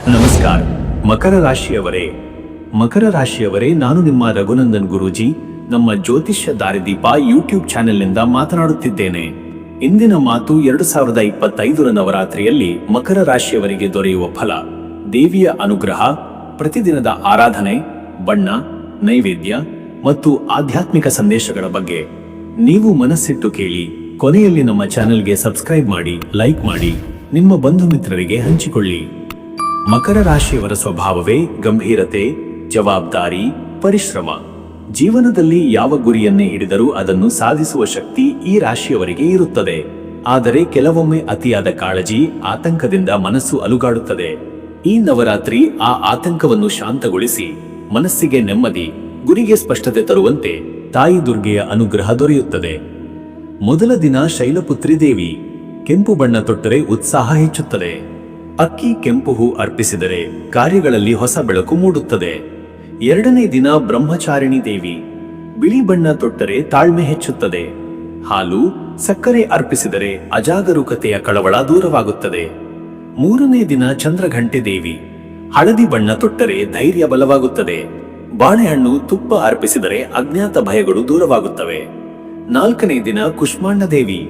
ನಮಸ್ಕಾರ ಮಕರ ರಾಶಿಯವರೇ ನಾನು ನಿಮ್ಮ ರಘುನಂದನ್ ಗುರೂಜಿ ನಮ್ಮ ಜ್ಯೋತಿಷ್ಯ ದಾರಿದೀಪ ಯೂಟ್ಯೂಬ್ ಚಾನೆಲ್ನಿಂದ ಮಾತನಾಡುತ್ತಿದ್ದೇನೆ. ಇಂದಿನ ಮಾತು 2025 ನವರಾತ್ರಿಯಲ್ಲಿ ಮಕರ ರಾಶಿಯವರಿಗೆ ದೊರೆಯುವ ಫಲ, ದೇವಿಯ ಅನುಗ್ರಹ, ಪ್ರತಿದಿನದ ಆರಾಧನೆ, ಬಣ್ಣ, ನೈವೇದ್ಯ ಮತ್ತು ಆಧ್ಯಾತ್ಮಿಕ ಸಂದೇಶಗಳ ಬಗ್ಗೆ ನೀವು ಮನಸ್ಸಿಟ್ಟು ಕೇಳಿ. ಕೊನೆಯಲ್ಲಿ ನಮ್ಮ ಚಾನೆಲ್ಗೆ ಸಬ್ಸ್ಕ್ರೈಬ್ ಮಾಡಿ, ಲೈಕ್ ಮಾಡಿ, ನಿಮ್ಮ ಬಂಧು ಮಿತ್ರರಿಗೆ ಹಂಚಿಕೊಳ್ಳಿ. ಮಕರ ರಾಶಿಯವರ ಸ್ವಭಾವವೇ ಗಂಭೀರತೆ, ಜವಾಬ್ದಾರಿ, ಪರಿಶ್ರಮ. ಜೀವನದಲ್ಲಿ ಯಾವ ಗುರಿಯನ್ನೇ ಹಿಡಿದರೂ ಅದನ್ನು ಸಾಧಿಸುವ ಶಕ್ತಿ ಈ ರಾಶಿಯವರಿಗೆ ಇರುತ್ತದೆ. ಆದರೆ ಕೆಲವೊಮ್ಮೆ ಅತಿಯಾದ ಕಾಳಜಿ, ಆತಂಕದಿಂದ ಮನಸ್ಸು ಅಲುಗಾಡುತ್ತದೆ. ಈ ನವರಾತ್ರಿ ಆ ಆತಂಕವನ್ನು ಶಾಂತಗೊಳಿಸಿ ಮನಸ್ಸಿಗೆ ನೆಮ್ಮದಿ, ಗುರಿಗೆ ಸ್ಪಷ್ಟತೆ ತರುವಂತೆ ತಾಯಿ ದುರ್ಗೆಯ ಅನುಗ್ರಹ ದೊರೆಯುತ್ತದೆ. ಮೊದಲ ದಿನ ಶೈಲಪುತ್ರಿ ದೇವಿ. ಕೆಂಪು ಬಣ್ಣ ತೊಟ್ಟರೆ ಉತ್ಸಾಹ ಹೆಚ್ಚುತ್ತದೆ. ಅಕ್ಕಿ ಕೆಂಪು ಹೂ ಅರ್ಪಿಸಿದರೆ ಕಾರ್ಯಗಳಲ್ಲಿ ಹೊಸ ಬೆಳಕು ಮೂಡುತ್ತದೆ. ಎರಡನೇ ದಿನ ಬ್ರಹ್ಮಚಾರಿಣಿ ದೇವಿ. ಬಿಳಿ ಬಣ್ಣ ತೊಟ್ಟರೆ ತಾಳ್ಮೆ ಹೆಚ್ಚುತ್ತದೆ. ಹಾಲು, ಸಕ್ಕರೆ ಅರ್ಪಿಸಿದರೆ ಅಜಾಗರೂಕತೆಯ ಕಳವಳ ದೂರವಾಗುತ್ತದೆ. ಮೂರನೇ ದಿನ ಚಂದ್ರಘಂಟೆ ದೇವಿ. ಹಳದಿ ಬಣ್ಣ ತೊಟ್ಟರೆ ಧೈರ್ಯ ಬಲವಾಗುತ್ತದೆ. ಬಾಳೆಹಣ್ಣು, ತುಪ್ಪ ಅರ್ಪಿಸಿದರೆ ಅಜ್ಞಾತ ಭಯಗಳು ದೂರವಾಗುತ್ತವೆ. ನಾಲ್ಕನೇ ದಿನ ಕುಷ್ಮಾಂಡ ದೇವಿ.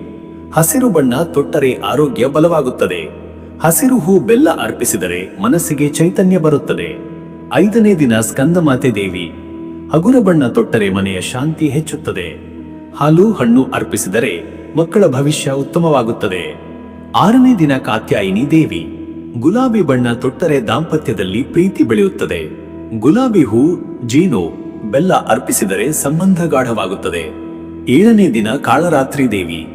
ಹಸಿರು ಬಣ್ಣ ತೊಟ್ಟರೆ ಆರೋಗ್ಯ ಬಲವಾಗುತ್ತದೆ. ಹಸಿರು ಹೂ, ಬೆಲ್ಲ ಅರ್ಪಿಸಿದರೆ ಮನಸ್ಸಿಗೆ ಚೈತನ್ಯ ಬರುತ್ತದೆ. ಐದನೇ ದಿನ ಸ್ಕಂದಮಾತೆ ದೇವಿ. ಹಗುರ ಬಣ್ಣ ತೊಟ್ಟರೆ ಮನೆಯ ಶಾಂತಿ ಹೆಚ್ಚುತ್ತದೆ. ಹಾಲು, ಹಣ್ಣು ಅರ್ಪಿಸಿದರೆ ಮಕ್ಕಳ ಭವಿಷ್ಯ ಉತ್ತಮವಾಗುತ್ತದೆ. ಆರನೇ ದಿನ ಕಾತ್ಯಾಯಿನಿ ದೇವಿ. ಗುಲಾಬಿ ಬಣ್ಣ ತೊಟ್ಟರೆ ದಾಂಪತ್ಯದಲ್ಲಿ ಪ್ರೀತಿ ಬೆಳೆಯುತ್ತದೆ. ಗುಲಾಬಿ ಹೂ, ಜೀನು, ಬೆಲ್ಲ ಅರ್ಪಿಸಿದರೆ ಸಂಬಂಧ ಗಾಢವಾಗುತ್ತದೆ. ಏಳನೇ ದಿನ ಕಾಳರಾತ್ರಿ ದೇವಿ.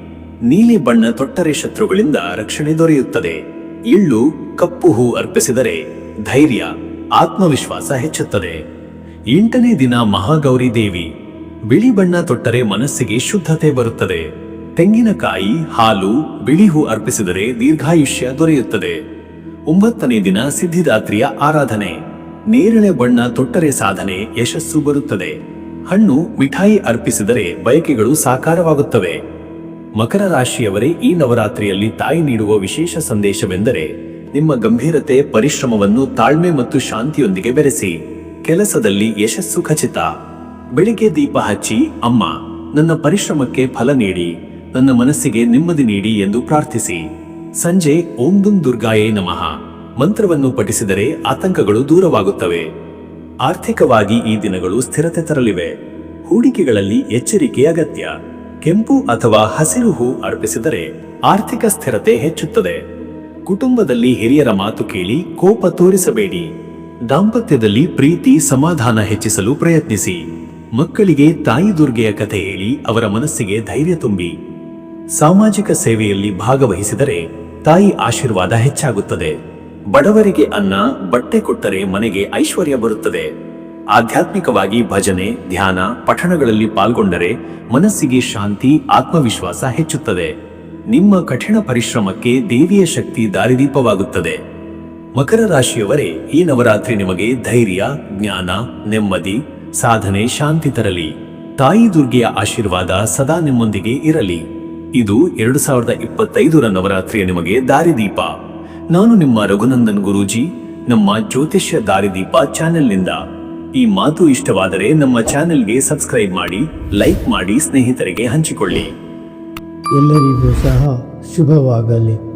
ನೀಲಿ ಬಣ್ಣ ತೊಟ್ಟರೆ ಶತ್ರುಗಳಿಂದ ರಕ್ಷಣೆ ದೊರೆಯುತ್ತದೆ. ಎಳ್ಳು, ಕಪ್ಪು ಹೂ ಅರ್ಪಿಸಿದರೆ ಧೈರ್ಯ, ಆತ್ಮವಿಶ್ವಾಸ ಹೆಚ್ಚುತ್ತದೆ. ಎಂಟನೇ ದಿನ ಮಹಾಗೌರಿ ದೇವಿ. ಬಿಳಿ ಬಣ್ಣ ತೊಟ್ಟರೆ ಮನಸ್ಸಿಗೆ ಶುದ್ಧತೆ ಬರುತ್ತದೆ. ತೆಂಗಿನಕಾಯಿ, ಹಾಲು, ಬಿಳಿ ಹೂ ಅರ್ಪಿಸಿದರೆ ದೀರ್ಘಾಯುಷ್ಯ ದೊರೆಯುತ್ತದೆ. ಒಂಬತ್ತನೇ ದಿನ ಸಿದ್ಧಿದಾತ್ರಿಯ ಆರಾಧನೆ. ನೇರಳೆ ಬಣ್ಣ ತೊಟ್ಟರೆ ಸಾಧನೆ, ಯಶಸ್ಸು ಬರುತ್ತದೆ. ಹಣ್ಣು, ಮಿಠಾಯಿ ಅರ್ಪಿಸಿದರೆ ಬಯಕೆಗಳು ಸಾಕಾರವಾಗುತ್ತವೆ. ಮಕರ ರಾಶಿಯವರೇ, ಈ ನವರಾತ್ರಿಯಲ್ಲಿ ತಾಯಿ ನೀಡುವ ವಿಶೇಷ ಸಂದೇಶವೆಂದರೆ ನಿಮ್ಮ ಗಂಭೀರತೆ, ಪರಿಶ್ರಮವನ್ನು ತಾಳ್ಮೆ ಮತ್ತು ಶಾಂತಿಯೊಂದಿಗೆ ಬೆರೆಸಿ. ಕೆಲಸದಲ್ಲಿ ಯಶಸ್ಸು ಖಚಿತ. ಬೆಳಿಗ್ಗೆ ದೀಪ ಹಚ್ಚಿ, ಅಮ್ಮ ನನ್ನ ಪರಿಶ್ರಮಕ್ಕೆ ಫಲ ನೀಡಿ, ನನ್ನ ಮನಸ್ಸಿಗೆ ನೆಮ್ಮದಿ ನೀಡಿ ಎಂದು ಪ್ರಾರ್ಥಿಸಿ. ಸಂಜೆ ಓಂ ದುಂ ದುರ್ಗಾಯೇ ನಮಃ ಮಂತ್ರವನ್ನು ಪಠಿಸಿದರೆ ಆತಂಕಗಳು ದೂರವಾಗುತ್ತವೆ. ಆರ್ಥಿಕವಾಗಿ ಈ ದಿನಗಳು ಸ್ಥಿರತೆ ತರಲಿವೆ. ಹೂಡಿಕೆಗಳಲ್ಲಿ ಎಚ್ಚರಿಕೆ ಅಗತ್ಯ. ಕೆಂಪು ಅಥವಾ ಹಸಿರು ಹೂ ಅರ್ಪಿಸಿದರೆ ಆರ್ಥಿಕ ಸ್ಥಿರತೆ ಹೆಚ್ಚುತ್ತದೆ. ಕುಟುಂಬದಲ್ಲಿ ಹಿರಿಯರ ಮಾತು ಕೇಳಿ ಕೋಪ ತೋರಿಸಬೇಡಿ. ದಾಂಪತ್ಯದಲ್ಲಿ ಪ್ರೀತಿ, ಸಮಾಧಾನ ಹೆಚ್ಚಿಸಲು ಪ್ರಯತ್ನಿಸಿ. ಮಕ್ಕಳಿಗೆ ತಾಯಿ ದುರ್ಗೆಯ ಕಥೆ ಹೇಳಿ ಅವರ ಮನಸ್ಸಿಗೆ ಧೈರ್ಯ ತುಂಬಿ. ಸಾಮಾಜಿಕ ಸೇವೆಯಲ್ಲಿ ಭಾಗವಹಿಸಿದರೆ ತಾಯಿ ಆಶೀರ್ವಾದ ಹೆಚ್ಚಾಗುತ್ತದೆ. ಬಡವರಿಗೆ ಅನ್ನ, ಬಟ್ಟೆ ಕೊಟ್ಟರೆ ಮನೆಗೆ ಐಶ್ವರ್ಯ ಬರುತ್ತದೆ. ಆಧ್ಯಾತ್ಮಿಕವಾಗಿ ಭಜನೆ, ಧ್ಯಾನ, ಪಠಣಗಳಲ್ಲಿ ಪಾಲ್ಗೊಂಡರೆ ಮನಸ್ಸಿಗೆ ಶಾಂತಿ, ಆತ್ಮವಿಶ್ವಾಸ ಹೆಚ್ಚುತ್ತದೆ. ನಿಮ್ಮ ಕಠಿಣ ಪರಿಶ್ರಮಕ್ಕೆ ದೇವಿಯ ಶಕ್ತಿ ದಾರಿದೀಪವಾಗುತ್ತದೆ. ಮಕರ ರಾಶಿಯವರೇ, ಈ ನವರಾತ್ರಿ ನಿಮಗೆ ಧೈರ್ಯ, ಜ್ಞಾನ, ನೆಮ್ಮದಿ, ಸಾಧನೆ, ಶಾಂತಿ ತರಲಿ. ತಾಯಿ ದುರ್ಗೆಯ ಆಶೀರ್ವಾದ ಸದಾ ನಿಮ್ಮೊಂದಿಗೆ ಇರಲಿ. ಇದು 2025 ನವರಾತ್ರಿಯ ನಿಮಗೆ ದಾರಿದೀಪ. ನಾನು ನಿಮ್ಮ ರಘುನಂದನ್ ಗುರೂಜಿ, ನಮ್ಮ ಜ್ಯೋತಿಷ್ಯ ದಾರಿದೀಪ ಚಾನೆಲ್ನಿಂದ. ಈ ಮಾತು ಇಷ್ಟವಾದರೆ ನಮ್ಮ ಚಾನೆಲ್ಗೆ ಸಬ್ಸ್ಕ್ರೈಬ್ ಮಾಡಿ, ಲೈಕ್ ಮಾಡಿ, ಸ್ನೇಹಿತರಿಗೆ ಹಂಚಿಕೊಳ್ಳಿ. ಎಲ್ಲರಿಗೂ ಸಹ ಶುಭವಾಗಲಿ.